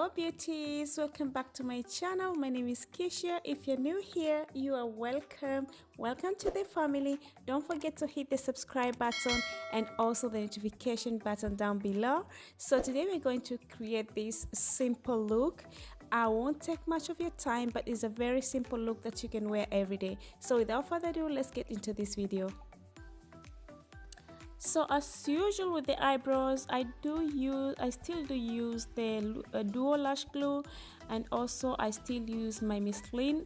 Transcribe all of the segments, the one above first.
Hello beauties, welcome back to my channel. My name is Keisha. If you're new here, you are welcome. Welcome to the family. Don't forget to hit the subscribe button and also the notification button down below. So today we're going to create this simple look. I won't take much of your time, but it's a very simple look that you can wear every day. So without further ado, let's get into this video. So as usual with the eyebrows, I still do use the duo lash glue, and also I still use my Milani.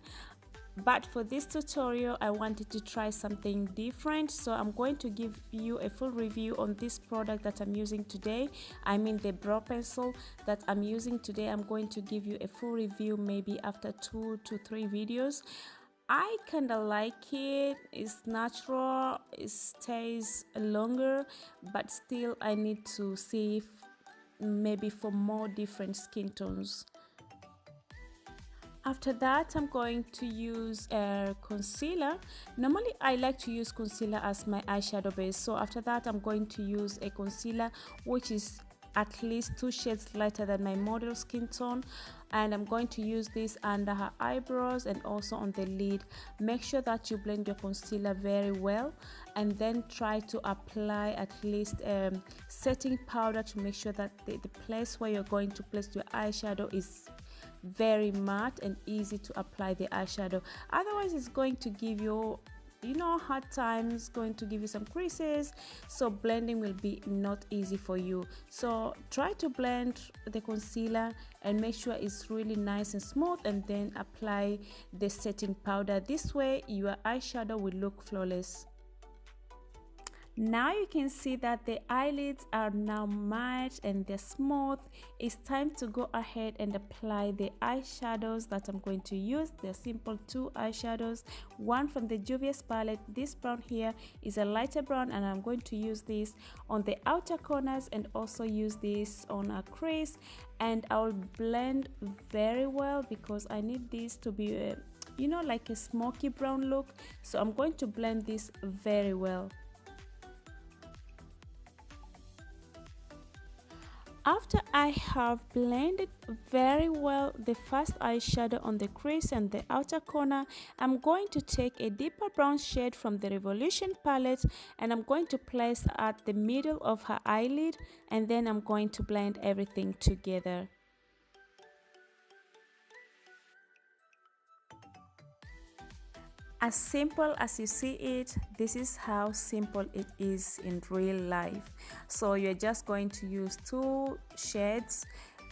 But for this tutorial, I wanted to try something different, so I'm going to give you a full review on this product that I'm using today. I mean the brow pencil that I'm using today. I'm going to give you a full review maybe after 2 to 3 videos. I kind of like it. It's natural, it stays longer, but still I need to see if maybe for more different skin tones. After that, I'm going to use a concealer. Normally I like to use concealer as my eyeshadow base, so after that I'm going to use a concealer which is at least 2 shades lighter than my model skin tone, and I'm going to use this under her eyebrows and also on the lid. Make sure that you blend your concealer very well, and then try to apply at least setting powder to make sure that the place where you're going to place your eyeshadow is very matte and easy to apply the eyeshadow. Otherwise it's going to give you hard times, going to give you some creases, so blending will be not easy for you. So try to blend the concealer and make sure it's really nice and smooth, and then apply the setting powder. This way your eyeshadow will look flawless. Now you can see that the eyelids are now matte and they're smooth. It's time to go ahead and apply the eyeshadows that I'm going to use. They're simple 2 eyeshadows, one from the Juvia's palette. This brown here is a lighter brown, and I'm going to use this on the outer corners and also use this on a crease, and I'll blend very well because I need this to be like a smoky brown look. So I'm going to blend this very well. After I have blended very well the first eyeshadow on the crease and the outer corner, I'm going to take a deeper brown shade from the Revolution palette, and I'm going to place at the middle of her eyelid, and then I'm going to blend everything together. As simple as you see it, this is how simple it is in real life. So you're just going to use 2 shades.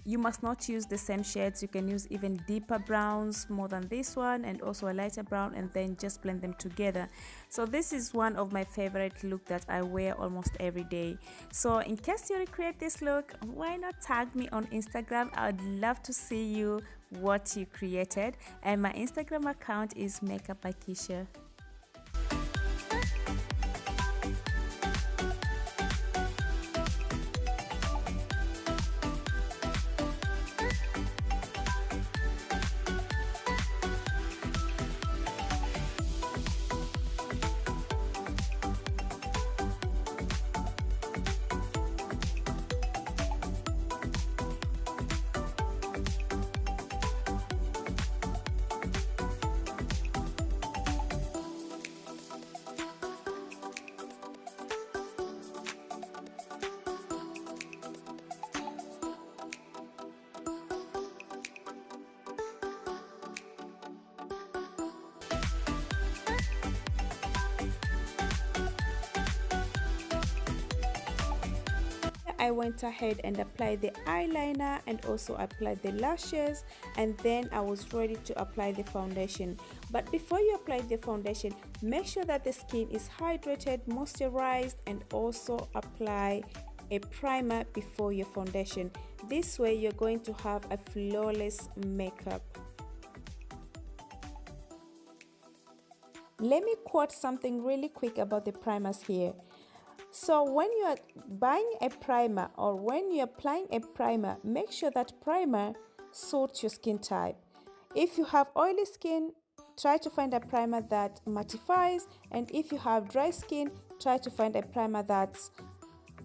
You must not use the same shades. You can use even deeper browns more than this one, and also a lighter brown, and then just blend them together. So this is one of my favorite look that I wear almost every day. So in case you recreate this look, why not tag me on Instagram? I'd love to see you what you created, and my Instagram account is Makeup by Keisha. I went ahead and applied the eyeliner and also applied the lashes, and then I was ready to apply the foundation. But before you apply the foundation, make sure that the skin is hydrated, moisturized, and also apply a primer before your foundation. This way you're going to have a flawless makeup. Let me quote something really quick about the primers here. So when you are buying a primer or when you're applying a primer, make sure that primer suits your skin type. If you have oily skin, try to find a primer that mattifies, and if you have dry skin, try to find a primer that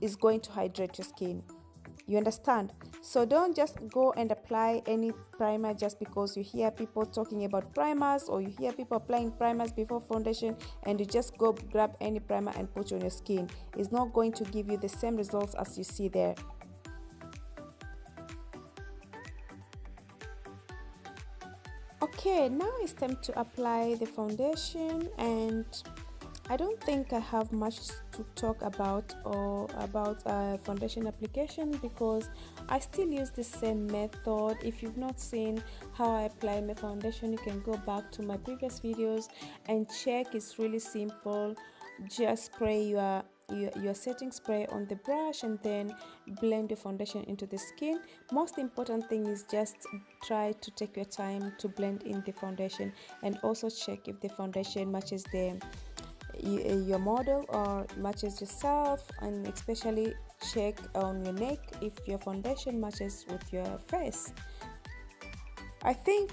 is going to hydrate your skin. You understand? So don't just go and apply any primer just because you hear people talking about primers, or you hear people applying primers before foundation, and you just go grab any primer and put on your skin. It's not going to give you the same results as you see there. Okay, now it's time to apply the foundation, and I don't think I have much to talk about foundation application, because I still use the same method. If you've not seen how I apply my foundation, you can go back to my previous videos and check. It's really simple. Just spray your setting spray on the brush and then blend the foundation into the skin. Most important thing is just try to take your time to blend in the foundation, and also check if the foundation matches your model or matches yourself, and especially check on your neck if your foundation matches with your face. I think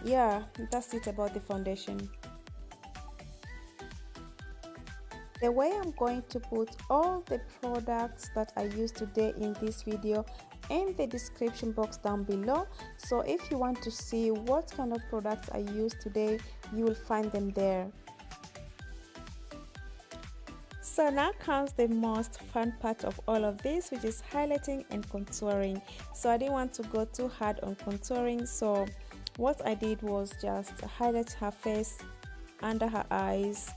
yeah, that's it about the foundation. The way I'm going to put all the products that I used today in this video in the description box down below, so if you want to see what kind of products I used today, you will find them there. So now comes the most fun part of all of this, which is highlighting and contouring. So I didn't want to go too hard on contouring, so what I did was just highlight her face, under her eyes,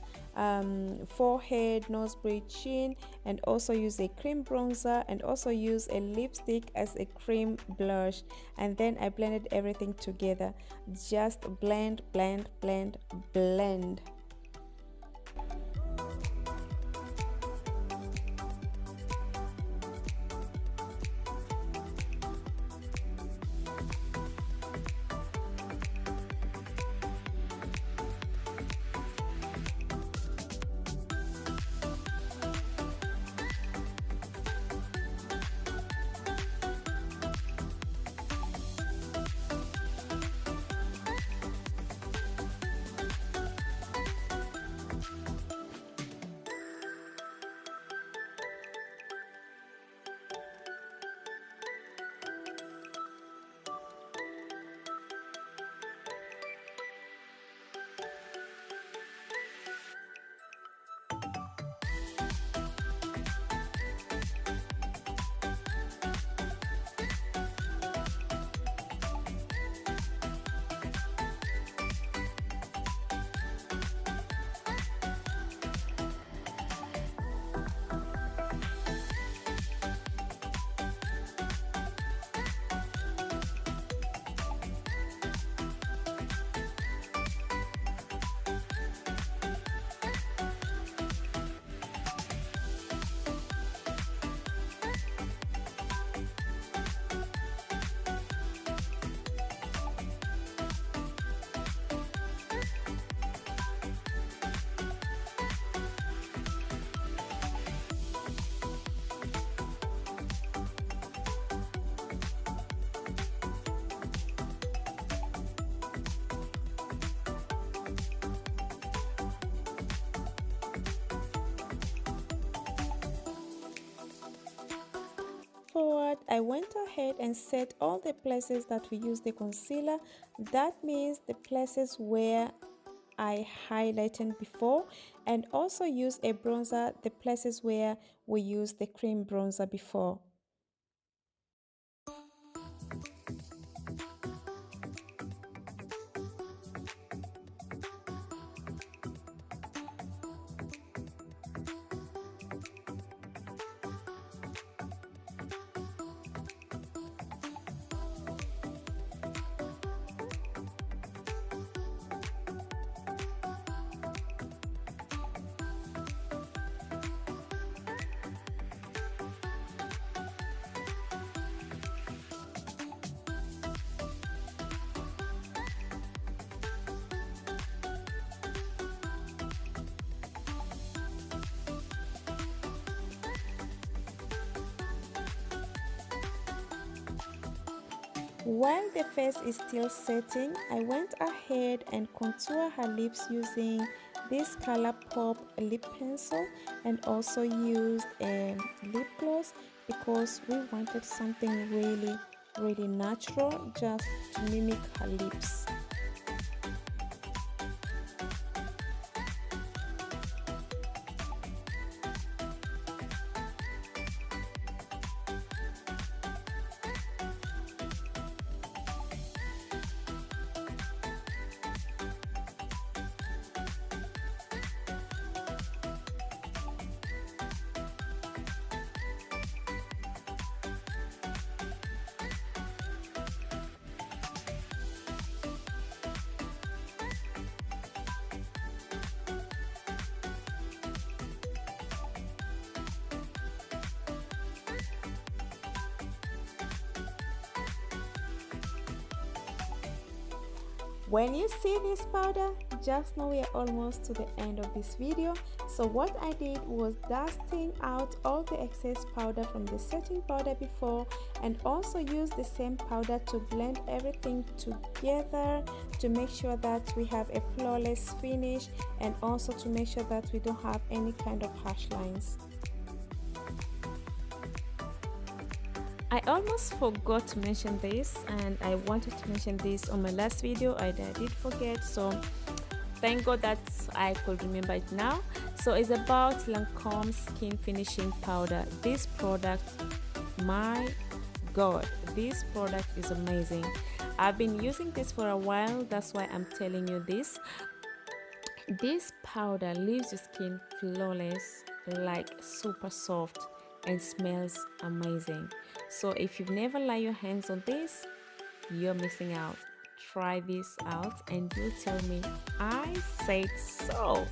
forehead, nose bridge, chin, and also use a cream bronzer, and also use a lipstick as a cream blush, and then I blended everything together. Just blend, blend, blend, blend. Forward, I went ahead and set all the places that we use the concealer. That means the places where I highlighted before, and also use a bronzer the places where we use the cream bronzer before. While the face is still setting, I went ahead and contour her lips using this Color Pop lip pencil, and also used a lip gloss because we wanted something really natural, just to mimic her lips. When you see this powder, just know we are almost to the end of this video. So what I did was dusting out all the excess powder from the setting powder before, and also use the same powder to blend everything together to make sure that we have a flawless finish, and also to make sure that we don't have any kind of harsh lines. I almost forgot to mention this, and I wanted to mention this on my last video. I did forget, so thank God that I could remember it now. So it's about Lancome skin finishing powder. This product, my God, this product is amazing. I've been using this for a while, that's why I'm telling you this. This powder leaves your skin flawless, like super soft, and smells amazing. So if you've never laid your hands on this, you're missing out. Try this out and you tell me I said so.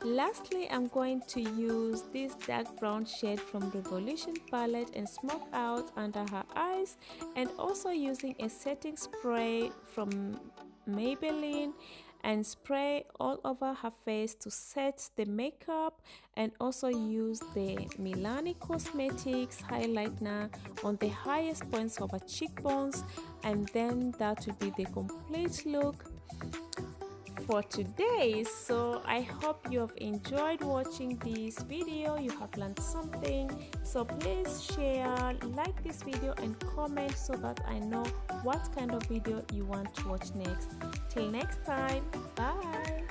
Lastly, I'm going to use this dark brown shade from Revolution palette and smoke out under her eyes, and also using a setting spray from Maybelline and spray all over her face to set the makeup, and also use the Milani Cosmetics highlighter on the highest points of her cheekbones, and then that will be the complete look for today. So I hope you have enjoyed watching this video, you have learned something. So please share, like this video, and comment so that I know what kind of video you want to watch next. Till next time, bye.